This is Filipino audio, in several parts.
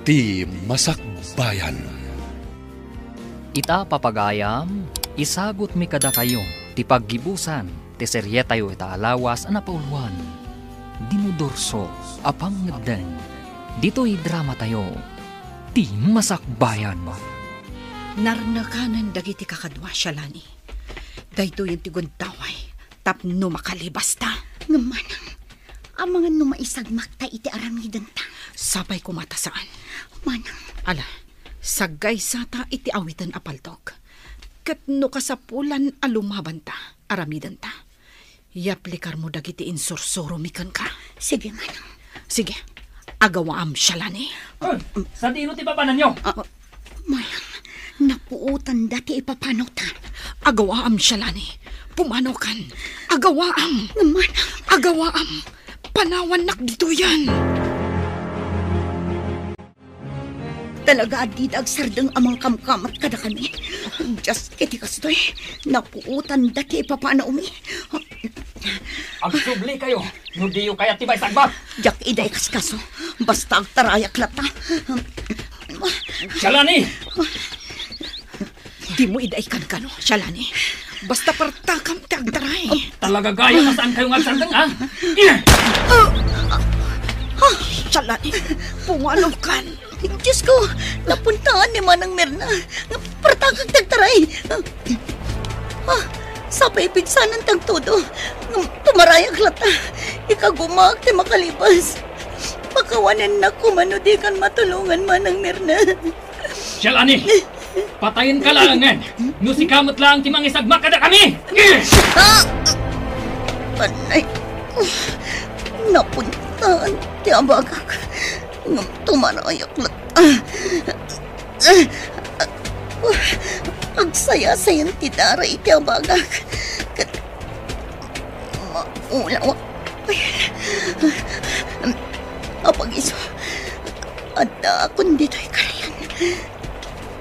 ti Masakbayan. Ita papagayam, isagot mi kada kayo, ti paggibusan, ti serye tayo ita alawas na pauluan. Dinudorso, apang ngagdan. Dito'y drama tayo, ti Masakbayan. Narnakanan dagiti kakadwa siya lani. Dahito yung tiguntaway, tapno makalibas ta. Ngamanang, ang mga numaisagmak ta iti aramidan ta. Sabay kumatasaan. Manang, Ala, sagay sata iti awitan apaltok. Kat no kasapulan alumaban ta, aramidan ta. Yaplikar mo dagiti insursuro mikan ka. sige manang. Sige, agawaam siya lani. Sa dino ti papanan nyo? Manang, napuutan dati ipapanaw ta. Agawaam siya lani. Pumanaw kan. Agawaam. Ngamanang, Agawaam. Panawan nak dito yan. talaga adid agsardeng amang kamkamat kada kami. Just kiti kastoy, napuutan dati ipapanaw mi. Agsubli kayo, nudiyo kaya tibay sagbat. Jak iday kaskaso, basta agtarayak lata. Shalani! Di mo iday kan Shalani. Basta partakam ti agtaray. Talaga gaya na saan kayong agsardeng, ha? Shalani, pumanaw kan. Diyos ko, napuntaan ni Manang Mirna. Partakag tagtaray. Sapay pinsanan tagtudo. Tumarayak lata. Ikagumag ti makalibas. Pakawanan na kumano di kan matulungan Manang Mirna. Shalani! Patayin ka lang, no si kamot lang timang isagmak kada kami! Panay ko, napuntaan ti abagak. Tumarayak lata. Agsaya-sayan ti daray ti abagak. Maulawa. Apag-iso, ada akong dito'y karayan.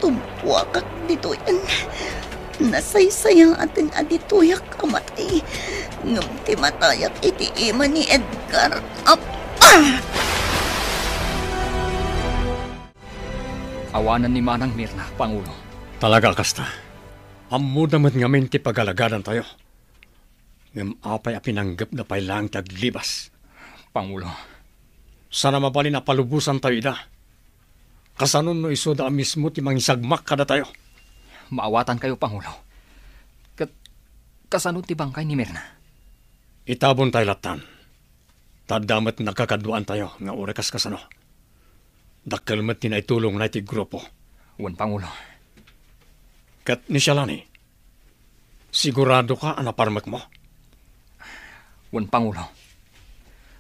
Tumpuakak dito'yan. Nasaysayang atin adito'yak kamatay. Ngam ti matayak iti ima ni Edgar. Awanan ni Manang Mirna, Pangulo. Talaga kasta. Ammo naman ngamin ti pagalagadan tayo. Ngam apay apinanggap na pailang taglibas. Pangulo. Sana mabalin na palubusan tayo ida. Kasanon no iso da mismo ti mangisagmak kada tayo. Maawatan kayo, Pangulo. Kasanod ti bangkay ni Mirna. Itabon tayo latan. Tadamat nakakaduan tayo nga orekas kasano. Dakkalmat ti naitulong na iti grupo. Wan, Pangulo. Kat ni Shalani, sigurado ka anaparmak mo? Wan, Pangulo.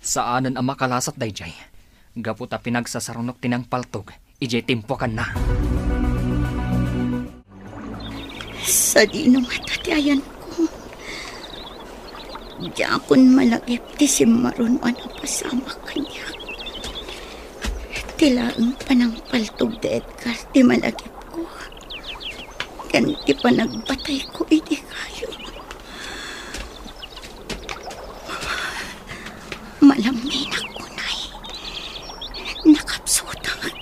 Saanan ang makalasat dayjay. Gaputa pinagsasarunok tinang paltog. Ijay timpokan na. Sa di no matatiayan ko. Diakon malagip ti simaron ano pasama kanya. Tilaang panangpaltog de Edgar ti malagip ko. Ganti pa nagbatay ko iti kayo. Malamnin ako nay. Nakapsutang.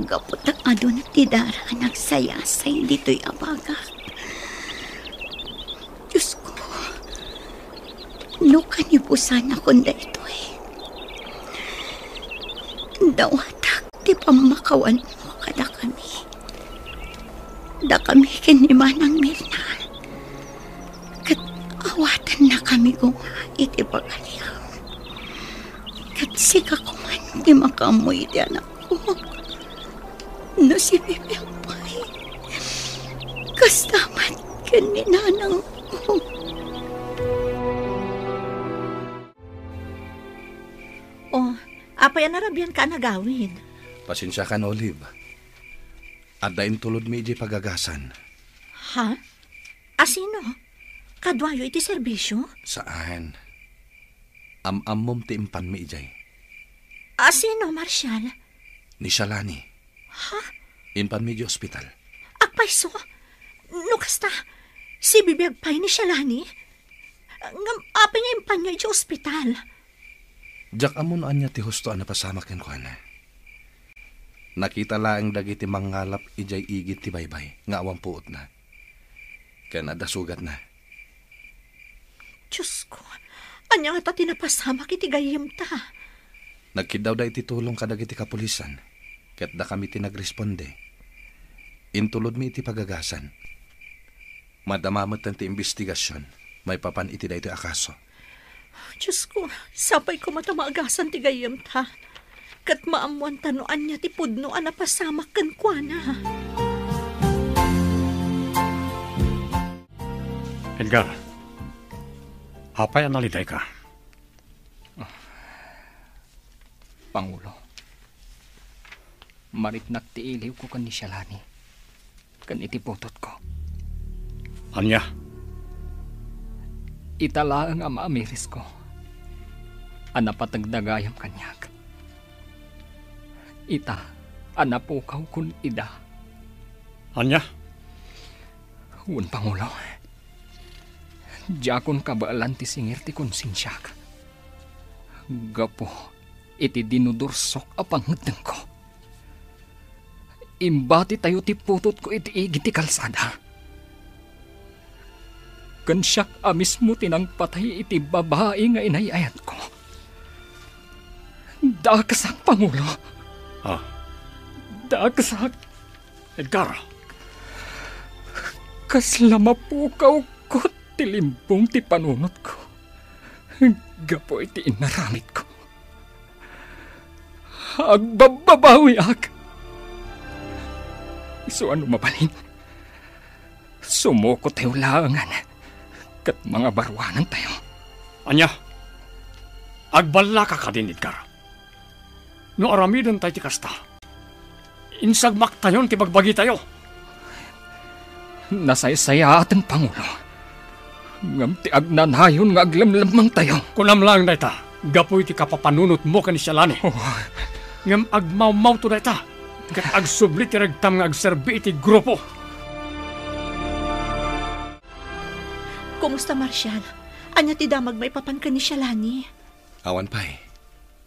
Gaputang adon ti dara nagsayasay dito'y abagak. Diyos ko. No kanibusan akong da ito'y. Dawatak ti pamakawan mo kada kami. Da kami kinimanang Mirna. Kat awatan na kami guma iti pagaliyaw. Kat sika kuman ti makamoy ti anak ko. No si Bibi Ampay. Kastaman kaninanang ko. Apay anarabian ka nagawin. Pasensya ka na, Olive. At dain tulod mi iji pagagasan. Ha? Asino? Kadwayo iti serbisyo? Saan? Am-ammom ti impan mi ijay. Asino, Marshal? Ni Shalani. Ha? Impan mi iji ospital. Agpayso? No kasta, si bibiyag pay ni Shalani? Ngam, apay nga impan niya iti ospital. Jak amon anya ti husto na pasama ken ko na. Nakita laang dagiti mangalap ijay igit ti baybay, nga awang puot na. Kaya nadasugat na. Diyos ko, anya nga ta tinapasama kiti gayem ta. Nagkidaw da iti tulong kadagiti kapulisan, kaya't da kami tinagresponde. Intulod mi iti pagagasan. Madamamot ti investigasyon, may papan iti da iti akaso. Diyos ko, sapay ko matamagasan ti gayem ta. Kat maamuan tanoan niya ti pudno ang napasamak kan kwa na. Edgar, apay analiday ka? Pangulo, maritnak ti iliw ko kan ni Shalani. Kan iti putot ko. Anya? Itala ang ama amiris ko. Anapatagdagayam kanyak. Ita, anapukaw kun ida. Anya? Un Pangulo. Diyakon kabaalan ti singir ti konsensyak. Gapo, iti dinudursok apangedeng ko. Imbati tayo ti putot ko iti igiti kalsada. Kansyak amis mo tinang patay iti babae nga inayayat ko. Dakasak, Pangulo. Ah, Dakasak. Edgar, Kasla mapukaw ko tilimbong ti panunot ko. Gapo iti inaramit ko. Agbababawi ak. So ano mabalin? Sumuko tayo langan. Kat mga barwanan tayo. anya? Agbala ka din, Edgar. No aramidon tayo ti kasta. Insagmak tayon ti bagbagi tayo. Nasaysaya atin, Pangulo. Ngam ti agnanayon nga aglamlamang tayo. Kunam lang na ita, gapoy ti kapapanunot mo kan Shalani. Oh. Ngam agmaw-maw to na ita, kat agsubli ti ragtam nga agserbi iti grupo. Kumusta, Marshal? Anya ti damag may papan ka ni Shalani? Awan pa'y.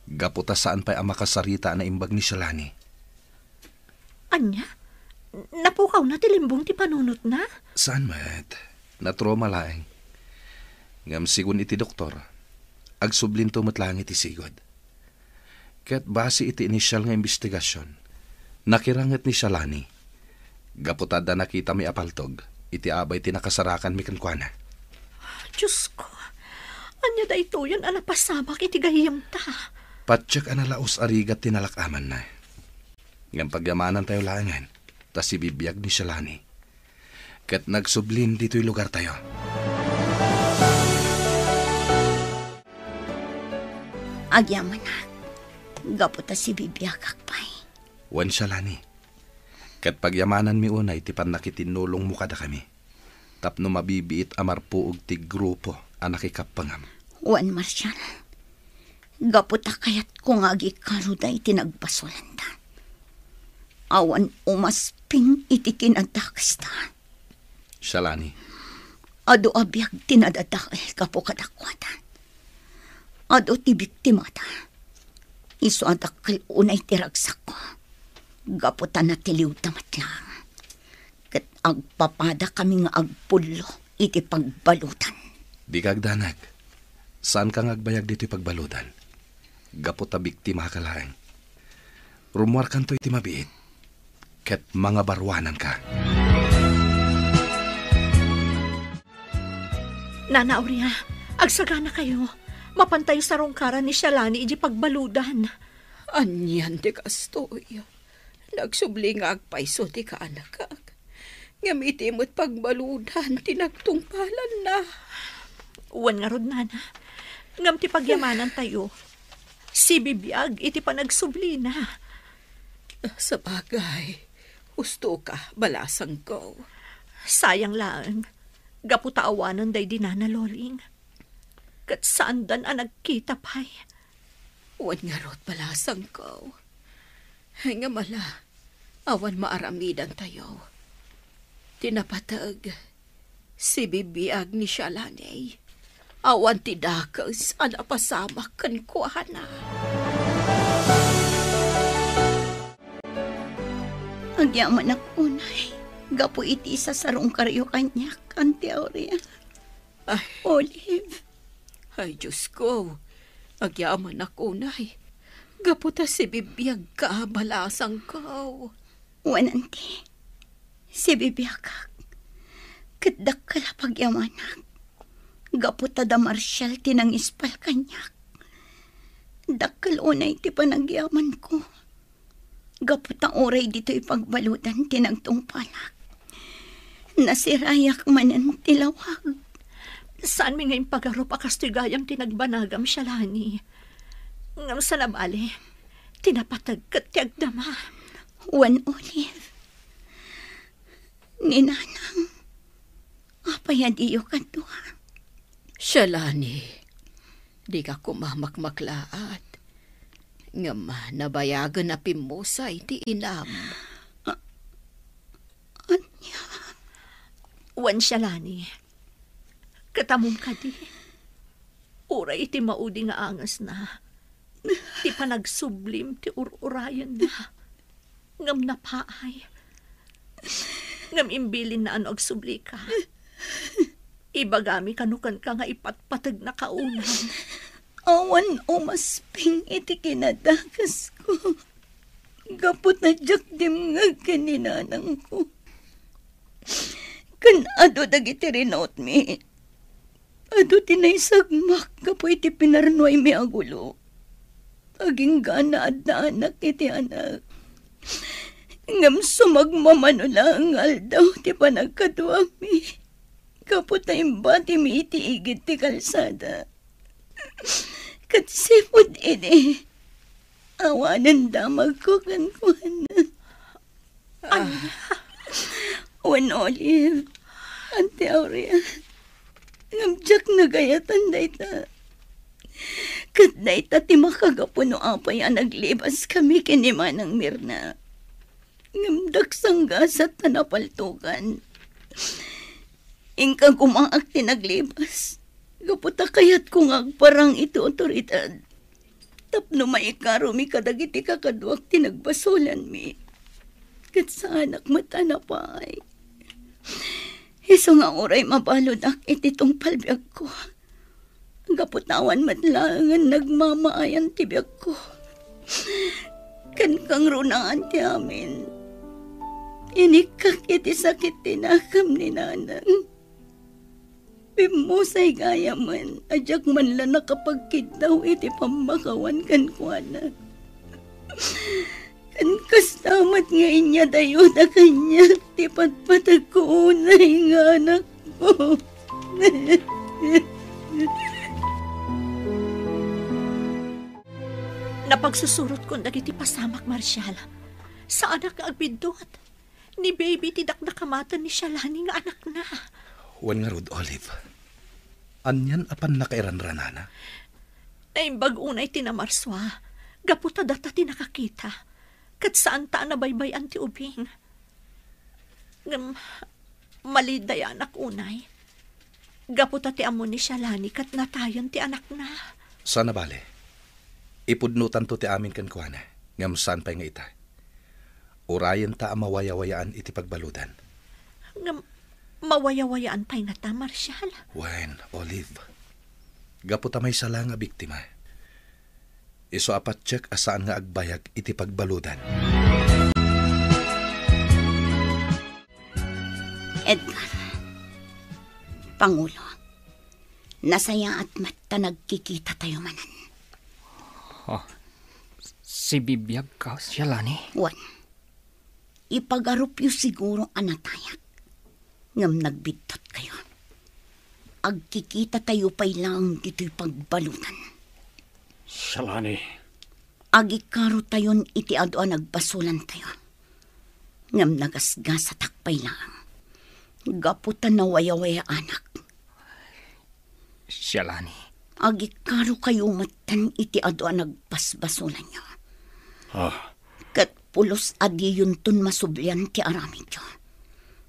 Gaputa saan pa'y ang makasarita na imbag ni Shalani. Anya? Napukaw na tilimbong ti panunot na? Saan mat? Natroma laeng. Ngam sigun iti doktor, agsublim to matlang iti sigod. Kaya't base iti inisyal nga investigasyon, nakirangat ni Shalani. Gaputada nakita mi apaltog, iti abay ti nakasarakan mi kankwana. Diyos ko, anya da ito yan anapasamak iti gayem ta. Patsak analaos arigat tinalakaman na. Ngam pagyamanan tayo langan, tas ibibiyag ni Shalani. Kat nagsublim dito'y lugar tayo. Agyaman na. Gaputa si bibiyagak pa'y. Wan Shalani. Kat pagyamanan mi unay, tipan nakitinulong mo kada kami. Tapno mabibiit amarpuog ti grupo anakikapangam. Wan Marshal. Gaputa kayat kung agi karuday tinagbasolandan. Awan umasping iti kinadakastan. Shalani. Ado abiyag tinadadakal kapo kadakwatan. Ado ti biktimata. Iso adakal unay tiragsak ko. Gaputa na tiliw tamat lang. Kat agpapada kami nga agpulo iti pagbalutan. Di kagdanag. Saan kang agbayag dito'y pagbalutan? Gaputa biktima ka lang. Rumuar kanto iti mabiit. Ket mga barwanan ka. Nana Aurea, agsagana kayo. Mapantay sa rongkaran ni Shalani iji pagbaludan. Anyan ti kastoy. Nagsubli nga agpaiso ti kaanak. Ngamiti mo't pagbaludan, tinagtungpalan na. Uwan nga rod, Nana. Ngam ti pagyamanan tayo. Si bibiyag iti panagsubli na. Sa bagay, husto ka, balasang ko. Sayang lang. Gaputaawanan day di Nana Loling. Kat saan dan ang nagkita pa'y. Uwan nga rod, balasang ko. Nga mala, awan maaramidan tayo. Tinapatag, si bibiyag ni Shalani. Awan ti dakas, anapasamak kan kuhana. Agyaman ako, Nay. Gapo iti sa sarong karyo kanyak, Auntie Aurea. Ay, Olive. ay Diyos ko. Agyaman ako, Nay. Gaputa si bibiyag ka, balasang kao. Wan, Auntie. Si bibiyakak. Kadak kalapag yamanak. Gaputa da Marshall tinang ispal kanyak. Dakal unay ti panagyaman ko. Gaputa oray dito ipagbalutan tinang tungpalak. Nasirayak manan tilawag. Saan mi ngayon pagarup akas tigayam tinagbanagam Shalani? Ngam sa nabali, tinapatag kat tiagdama. Wan, Olive. Ninanang, apayadiyo ka doha. Shalani, di ka kumamakmaklaat. Ngam nabayagan na pimusay ti inam. Anya? Wan Shalani, katamom ka di. Uray iti maudi nga angas na. Ti panagsublim ti ururayan na. Ngam napaay. Ngam imbilin na ano agsubli ka. Ibagami kanukan ka nga ipatpatag na kaunan. Awan umasping iti kinadakas ko. Gapot na jak dimngag kaninanang ko. Kan ado dagiti rinaut mi. Ado tinaysagmak kapo iti pinarnoy mi agulo. Aging gana at na anak iti anak. Ngam sumagmamano lang aldaw ti panagkatuwa mi. Kapot na imbati mi iti igit ti kalsada. Katsipod ini. Awanan damag ko kankwana. Wan, Olive. Auntie Aurea. Ngamjak na gayatan dayta. Kat dayta ti makagapuno apay ang naglibas kami kinimanang Mirna. Ngamdak sanggasat na napaltukan. Ingkang kumaak ti naglibas. Gaputa kayat kung agparang ito otoridad. Tapno maikaro mi kadagiti kakadwak ti nagbasulan mi. Kat sa anak mata na pa ay. Iso nga oray mabalod ak iti tong palbiag ko. Gaputawan matlangan nagmamaayan ti biag ko. Kan kang runaan ti amin. Inikak iti sakit tinakam ni nanang. Pimusay gaya man, ajak man lang nakapagkitaw iti pamakawan kan kuana. Kan kastamat nga inya dayo na kanya, ti patpatag ko unay nga anak ko. Napagsusurot ko dagiti pasamak, Marshall. Sa anak nga agbidot. Ni baby tidak nakamatan ni Shalani nga anak na. Wan nga rod, Olive. Anyan apan nakairanranana? Naimbag unay tinamarswa. Gaputa data tinakakita. Kat saan ta nabaybayan ti ubing. Ngam, maliday anak unay. Gaputa ti amon ni Shalani kat natayon ti anak na. Sana bale. Ipudnutan to ti amin kan kuana. Ngam saan pa'y nga ita. Urayan ta ang mawayawayaan iti pagbaludan. Ngam, mawayawayaan pa'y nga ta, Marshall. Wen, Olive. Gaputa may sala nga biktima. Iso apat check asaan nga agbayag iti pagbaludan. Edgar, Pangulo, nasaya at mata nagkikita tayo manan. Si bibiyag ka, Shalani? Wan, ipagarup yu siguro anatayak. Ngam nagbidtot kayo. Agkikita tayo pa'y lang dito'y pagbalutan. Shalani. Agikaro tayon iti adoan nagbasulan tayo. Ngam nagasgas sa takpay lang. Gaputan na waya-waya anak. Shalani. Agikaro kayo matan iti adoan nagbasbasulan nyo. Kat pulos adi yun tun masublian ti aramid nyo.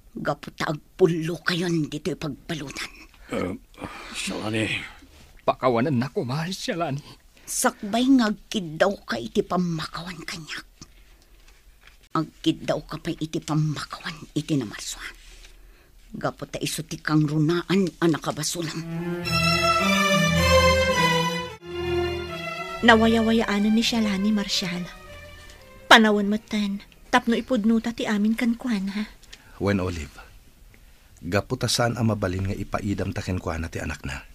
Gaputa agpulo kayon dito'y pagbalutan. Shalani. Pakawanan na ko, mahal, Shalani. Sakbay ngagkid daw ka iti pamakawan kanyak. Agkid daw ka pa'y iti pamakawan iti na Marswa. Gapo ta iso ti kang runaan ang nakabasulang. Nawaya-wayaanan ni Shalani, Marshal. Panawan matan, tapno ipudnuta ti amin kankwan, ha? When Olive, gaputasan ang mabalin nga ipaidam taken kwa na ti anak na.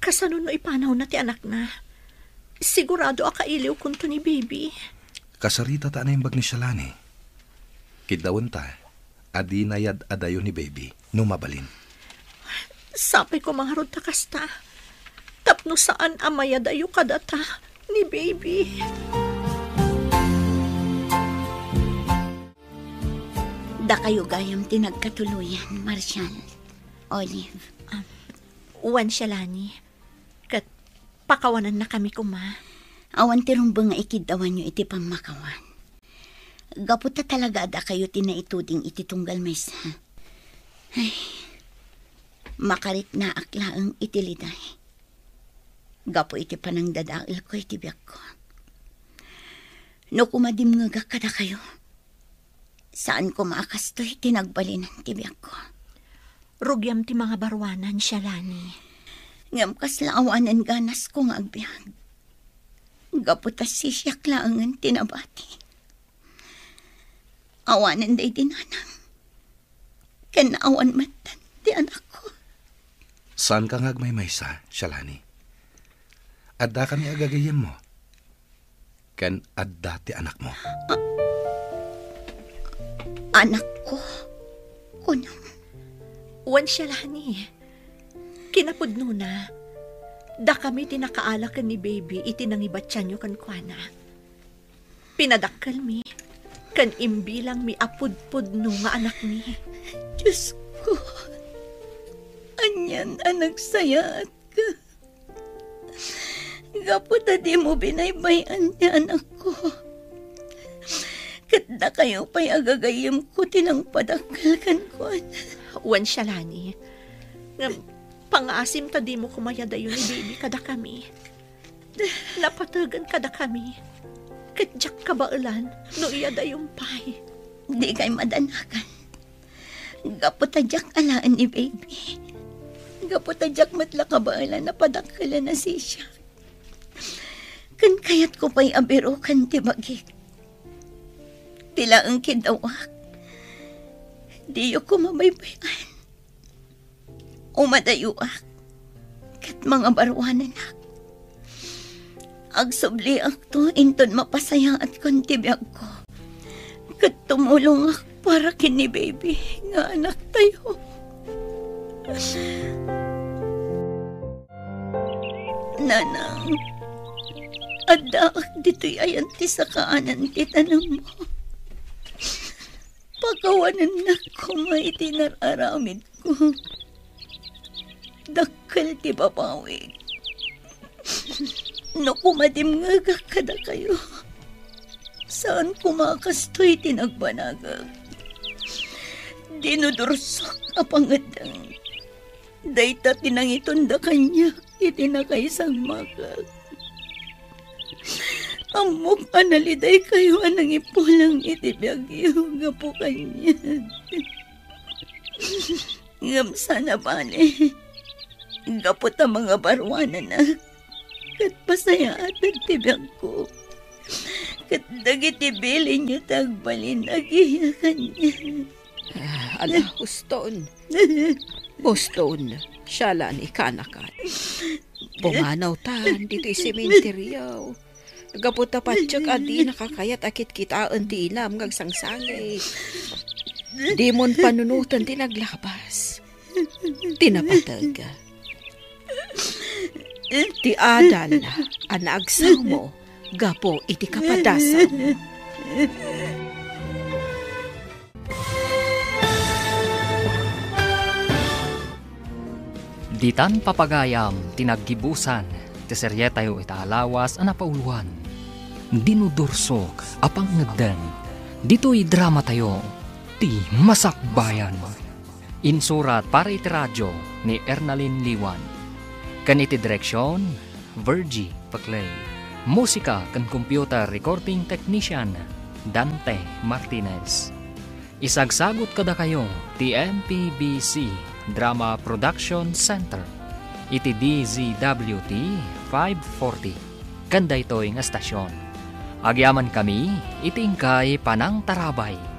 Kasano no ipanaw na ti anak na? Sigurado akailiw kunto ni baby. Kasarita ta na yung bag ni Shalani. Kidawan ta, adi nayad adayo ni baby, no mabalin. Sapay ko mga rod takasta. Tapno saan amaya dayo kadata ni baby. Da kayo gayam tinagkatuluyan, Marshal. Olive. Uwan Shalani. Kat pakawanan na kami kuma. Awan ti rumba nga ikidawan nyo iti pamakawan. Gaputa talaga da kayo tinaituding iti tunggal maysa. Ay, makarit na aklaang iti liday. Gapo iti panang dadail ko iti biyak ko. No kumadim nga kada kayo. Saan ko maakastoy tinagbalinan ti biyak ko. Rugyam ti mga barwanan, Shalani. Ngam kaslaawanan ganas ko nga agbiag. Gaputas sisyak laangan tinabati. Awanan day dinanang. Kanaawan matan ti anak ko. Saan ka ngagmaymaysa, Shalani? Adda kami agagayem mo. Kan adda ti anak mo. Anak ko. Kunang. Uwan Shalani. Kinapudno na. Da kami tinakaalakan ni baby iti nangibatyan nyo kankwana. Pinadakkel mi. Kan imbilang mi apudpudno nga anak mi. Diyos ko. Anyan anak sayaat ka. Gaputa di mo binaybayan ni anak ko. Katda kayo pa'y agagayim ko tinang padakkel kankwana. Uwan Shalani. Pang-asim ta di mo kumaya dayo ni baby kada kami. Napatagan kada kami. Kadyak kabailan no iya dayong pay. Di kay madanakan. Gaputadyak alaan ni baby. Gaputadyak matla kabailan na padakkalan na siya. Kan kayat ko pa'y abirukan ti bagik. Tila ang kidawak. Di ko mabaybayan. Umadayuak. Kat mga barwanan ak. Agsubli ak to inton mapasaya at kontibiyag ko. Kat tumulong ak para kini baby nga anak tayo. Nanang, adda ak dito'y ayanti sa kaanan ti tanang mo. Pagawanan na ko may tinararamid ko. Dakkel ti babawig. No kumadim nga kada kayo. Saan kumakastoy tinagbanagag. Dinudursok apangadang. Dayta tinangiton da kanya itinakaisang magag. Amok analiday kayo anang ipulang itibiyagyo nga po kanya. Ngam sana bale. Gapot ang mga barwanan na. Kat pasaya at nagtibiyag ko. Kat dagitibilin niyo tagbalin agiyakan niya. Ala, Huston. Huston, Shalani kanakan. Pumanaw tan, dito'y sementeryaw. Gaputa patsyag adi nakakayat akit kitaan ti inam ngag sangsangay. Di mon panunutan ti naglabas. Tinapatag. Ti adal ang naagsaw mo, gapo iti kapadasam. Ditan papagayam, tinaggibusan, ti seryetayo itaalawas ang napauluan. Dinudursok, apang ngagdan, dito'y drama tayo, ti Masakbayan. Insurat para iti radyo ni Ernalyn Liwan. Kan iti direksyon, Virgie Paclay. Musika kan computer recording technician Dante Martinez. Isagsagot kada kayo ti MPBC Drama Production Center. Iti DZWT 540. Kanda ito'y nga stasyon. Agyaman kami, itingkay panang tarabay.